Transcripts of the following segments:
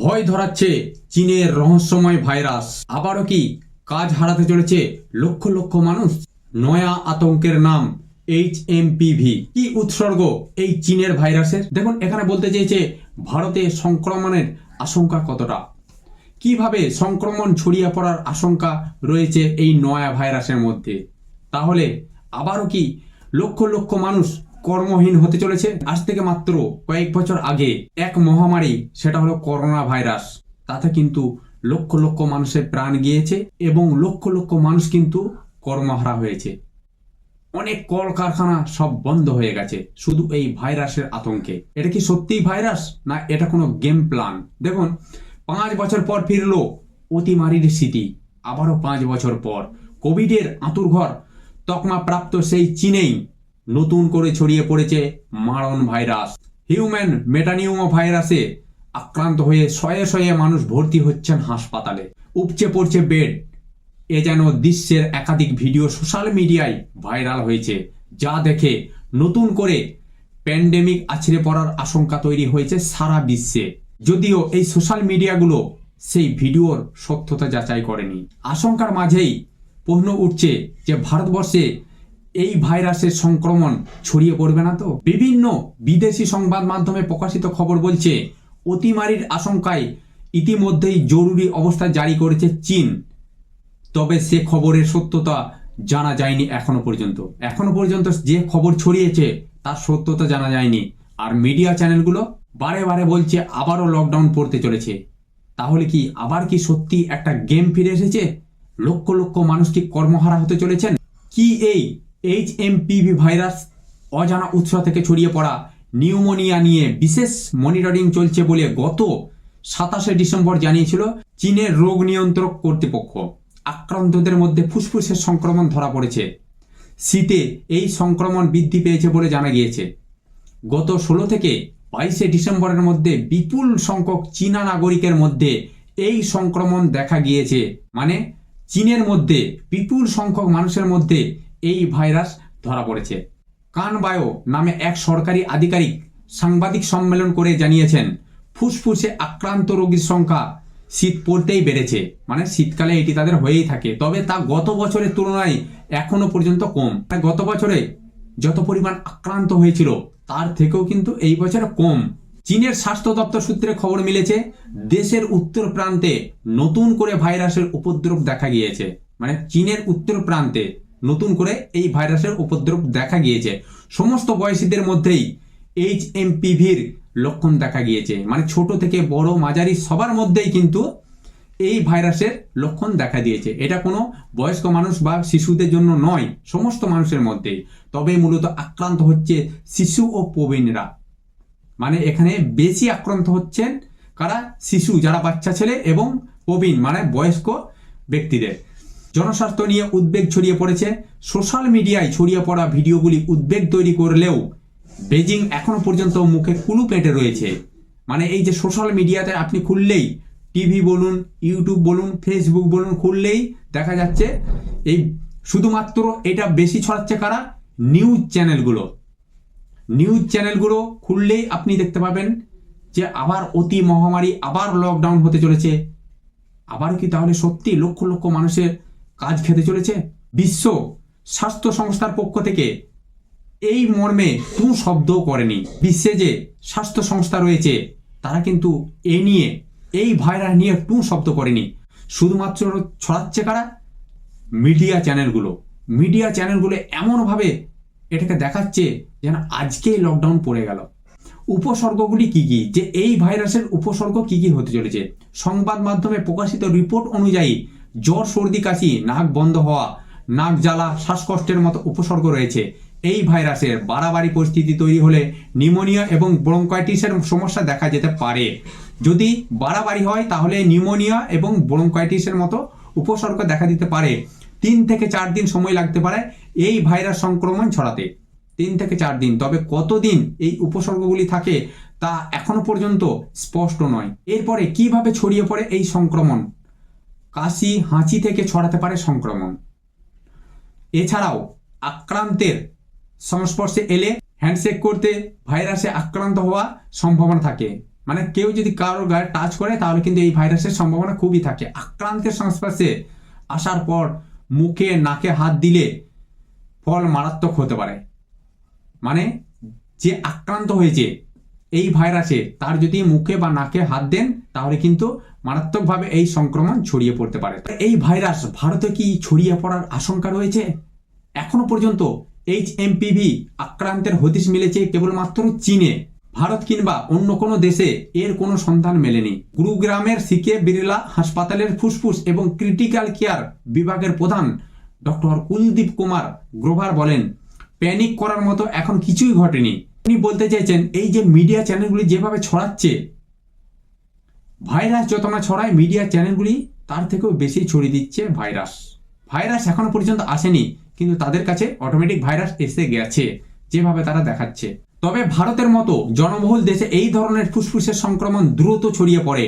ভয় ধরাচ্ছে চীনের রহস্যময় ভাইরাস। আবারও কি কাজ হারাতে চলেছে লক্ষ লক্ষ মানুষ? নয়া আতঙ্কের নাম HMPV। কি উৎসর্গ এই চীনের ভাইরাসের? দেখুন, এখানে বলতে চেয়েছে ভারতে সংক্রমণের আশঙ্কা কতটা, কিভাবে সংক্রমণ ছড়িয়ে পড়ার আশঙ্কা রয়েছে এই নয়া ভাইরাসের মধ্যে। তাহলে আবারও কি লক্ষ লক্ষ মানুষ কর্মহীন হতে চলেছে? আজ থেকে মাত্র কয়েক বছর আগে এক মহামারী, সেটা হলো করোনা ভাইরাস, তাতে কিন্তু লক্ষ লক্ষ মানুষের প্রাণ গিয়েছে এবং লক্ষ লক্ষ মানুষ কিন্তু কর্মহারা হয়েছে। অনেক কলকারখানা সব বন্ধ হয়ে গেছে শুধু এই ভাইরাসের আতঙ্কে। এটা কি সত্যিই ভাইরাস, না এটা কোনো গেম প্ল্যান? দেখুন, 5 বছর পর ফিরলো অতিমারির স্মৃতি। আবারও 5 বছর পর কোভিডের আঁতুড়ঘর তকমা প্রাপ্ত সেই চীনেই নতুন করে ছড়িয়ে পড়েছে মারণ ভাইরাস। হিউম্যান মেটানিউমো ভাইরাসে আক্রান্ত হয়ে শয়ে শয়ে মানুষ ভর্তি হচ্ছেন হাসপাতালে, উপচে পড়ছে বেড। এ যেন দৃশ্যের একাধিক ভিডিও সোশ্যাল মিডিয়ায় ভাইরাল হয়েছে, যা দেখে নতুন করে প্যান্ডেমিক আছড়ে পড়ার আশঙ্কা তৈরি হয়েছে সারা বিশ্বে। যদিও এই সোশ্যাল মিডিয়াগুলো সেই ভিডিওর সত্যতা যাচাই করেনি। আশঙ্কার মাঝেই প্রশ্ন উঠছে যে ভারতবর্ষে এই ভাইরাসের সংক্রমণ ছড়িয়ে পড়বে না তো? বিভিন্ন বিদেশি সংবাদ মাধ্যমে প্রকাশিত খবর বলছে অতিমারির আশঙ্কায় ইতিমধ্যেই জরুরি অবস্থা জারি করেছে চীন। তবে সে খবরের সত্যতা জানা যায়নি এখনো পর্যন্ত যে খবর ছড়িয়েছে তার সত্যতা জানা যায়নি। আর মিডিয়া চ্যানেলগুলো বারে বারে বলছে আবারও লকডাউন পড়তে চলেছে। তাহলে কি আবার কি সত্যি একটা গেম ফিরে এসেছে? লক্ষ লক্ষ মানুষ কি কর্মহারা হতে চলেছেন? কি এই HMPV ভাইরাস অজানা উৎস থেকে ছড়িয়ে পড়া নিউমোনিয়া নিয়ে বিশেষ মনিটরিং চলছে বলে গত 27শে ডিসেম্বর জানিয়েছিল চীনের রোগ নিয়ন্ত্রক কর্তৃপক্ষ। আক্রান্তদের মধ্যে ফুসফুসের সংক্রমণ ধরা পড়েছে। শীতে এই সংক্রমণ বৃদ্ধি পেয়েছে বলে জানা গিয়েছে। গত 16 থেকে 22শে ডিসেম্বরের মধ্যে বিপুল সংখ্যক চীনা নাগরিকের মধ্যে এই সংক্রমণ দেখা গিয়েছে। মানে চীনের মধ্যে বিপুল সংখ্যক মানুষের মধ্যে এই ভাইরাস ধরা পড়েছে। কানবায়ো নামে এক সরকারি আধিকারিক সাংবাদিক সম্মেলন করে জানিয়েছেন ফুসফুসে আক্রান্ত রোগীর সংখ্যা শীত পড়তেই বেড়েছে। মানে শীতকালে এটি তাদের হয়েই থাকে, তবে তা গত বছরের তুলনায় এখনো পর্যন্ত কম। গত বছরে যত পরিমাণ আক্রান্ত হয়েছিল তার থেকেও কিন্তু এই বছরে কম। চীনের স্বাস্থ্য দপ্তর সূত্রে খবর মিলেছে দেশের উত্তর প্রান্তে নতুন করে ভাইরাসের উপদ্রব দেখা গিয়েছে। মানে চীনের উত্তর প্রান্তে নতুন করে এই ভাইরাসের উপদ্রব দেখা গিয়েছে। সমস্ত বয়সীদের মধ্যেই HMPVর লক্ষণ দেখা গিয়েছে। মানে ছোট থেকে বড় মাঝারি সবার মধ্যেই কিন্তু এই ভাইরাসের লক্ষণ দেখা দিয়েছে। এটা কোনো বয়স্ক মানুষ বা শিশুদের জন্য নয়, সমস্ত মানুষের মধ্যেই। তবে মূলত আক্রান্ত হচ্ছে শিশু ও প্রবীণরা। মানে এখানে বেশি আক্রান্ত হচ্ছেন কারা? শিশু, যারা বাচ্চা ছেলে, এবং প্রবীণ মানে বয়স্ক ব্যক্তিদের। জনস্বাস্থ্য নিয়ে উদ্বেগ ছড়িয়ে পড়েছে। সোশ্যাল মিডিয়ায় ছড়িয়ে পড়া ভিডিওগুলি উদ্বেগ তৈরি করলেও বেজিং এখনো পর্যন্ত মুখে কুলু পেটে রয়েছে। মানে এই যে সোশ্যাল মিডিয়াতে আপনি খুললেই, টিভি বলুন, ইউটিউব বলুন, ফেসবুক বলুন, খুললেই দেখা যাচ্ছে এই শুধুমাত্র এটা বেশি ছড়াচ্ছে কারা? নিউজ চ্যানেলগুলো খুললেই আপনি দেখতে পাবেন যে আবার অতি মহামারী, আবার লকডাউন হতে চলেছে। আবার কি তাহলে সত্যি লক্ষ লক্ষ মানুষের কাজ খেতে চলেছে? বিশ্ব স্বাস্থ্য সংস্থার পক্ষ থেকে এই মর্মে কোনো শব্দও করেনি। বিশ্বে যে স্বাস্থ্য সংস্থা রয়েছে তারা কিন্তু এ নিয়ে, এই ভাইরাস নিয়ে কোনো শব্দ করেনি। শুধুমাত্র ছড়াচ্ছে কারা? মিডিয়া চ্যানেলগুলো এমনভাবে এটাকে দেখাচ্ছে যেন আজকেই লকডাউন পড়ে গেল। উপসর্গগুলি কি কি, যে এই ভাইরাসের উপসর্গ কি কি হতে চলেছে? সংবাদ মাধ্যমে প্রকাশিত রিপোর্ট অনুযায়ী জ্বর, সর্দি, কাশি, নাক বন্ধ হওয়া, নাক জ্বালা, শ্বাসকষ্টের মতো উপসর্গ রয়েছে। এই ভাইরাসের বাড়াবাড়ি পরিস্থিতি তৈরি হলে নিউমোনিয়া এবং ব্রঙ্কাইটিসের সমস্যা দেখা যেতে পারে। যদি বাড়াবাড়ি হয় তাহলে নিউমোনিয়া এবং ব্রঙ্কাইটিসের মতো উপসর্গ দেখা দিতে পারে। 3 থেকে 4 দিন সময় লাগতে পারে এই ভাইরাস সংক্রমণ ছড়াতে। 3 থেকে 4 দিন। তবে কতদিন এই উপসর্গগুলি থাকে তা এখনো পর্যন্ত স্পষ্ট নয়। এরপরে কিভাবে ছড়িয়ে পড়ে এই সংক্রমণ? কাশি, হাঁচি থেকে ছড়াতে পারে সংক্রমণ। এছাড়াও আক্রান্তের সংস্পর্শে এলে হ্যান্ডশেক করতে ভাইরাসে আক্রান্ত হওয়া সম্ভাবনা থাকে। মানে কেউ যদি কারোর গায়ে টাচ করে তাহলে কিন্তু এই ভাইরাসের সম্ভাবনা খুবই থাকে। আক্রান্তের সংস্পর্শে আসার পর মুখে নাকে হাত দিলে ফল মারাত্মক হতে পারে। মানে যে আক্রান্ত হয়েছে এই ভাইরাসে তার যদি মুখে বা নাকে হাত দেন তাহলে কিন্তু মারাত্মকভাবে এই সংক্রমণ ছড়িয়ে পড়তে পারে। এই ভাইরাস ভারতে কি ছড়িয়ে পড়ার আশঙ্কা রয়েছে? এখনো পর্যন্ত HMPV আক্রান্তের হদিশ মিলেছে কেবলমাত্র চীনে। ভারত কিংবা অন্য কোনো দেশে এর কোনো সন্ধান মেলেনি। গুরুগ্রামের সিকে বিড়লা হাসপাতালের ফুসফুস এবং ক্রিটিক্যাল কেয়ার বিভাগের প্রধান ডক্টর কুলদীপ কুমার গ্রোভার বলেন, প্যানিক করার মতো এখন কিছুই ঘটেনি। তিনি বলতে চাইছেন এই যে মিডিয়া চ্যানেলগুলি যেভাবে ছড়াচ্ছে, ভাইরাস যত না ছড়ায় মিডিয়া চ্যানেলগুলি তার থেকেও বেশি ছড়িয়ে দিচ্ছে ভাইরাস এখনো পর্যন্ত আসেনি, কিন্তু তাদের কাছে অটোমেটিক ভাইরাস এসে গেছে যেভাবে তারা দেখাচ্ছে। তবে ভারতের মতো জনবহুল দেশে এই ধরনের ফুসফুসের সংক্রমণ দ্রুত ছড়িয়ে পড়ে,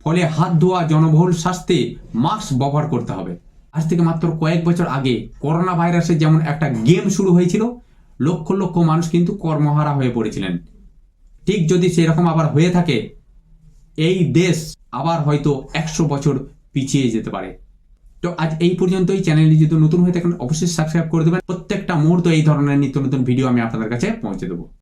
ফলে হাত ধোয়া, জনবহুল স্বাস্থ্যে মাস্ক ব্যবহার করতে হবে। আজ থেকে মাত্র কয়েক বছর আগে করোনা ভাইরাসের যেমন একটা গেম শুরু হয়েছিল, লক্ষ লক্ষ মানুষ কিন্তু কর্মহারা হয়ে পড়েছিলেন। ঠিক যদি সেরকম আবার হয়ে থাকে, এই দেশ আবার হয়তো 100 বছর পিছিয়ে যেতে পারে। তো আজ এই পর্যন্তই। চ্যানেলটি যদি নতুন হয়ে থাকেন অবশ্যই সাবস্ক্রাইব করে দেবেন। প্রত্যেকটা মুহূর্তে এই ধরনের নিত্য নতুন ভিডিও আমি আপনাদের কাছে পৌঁছে দেবো।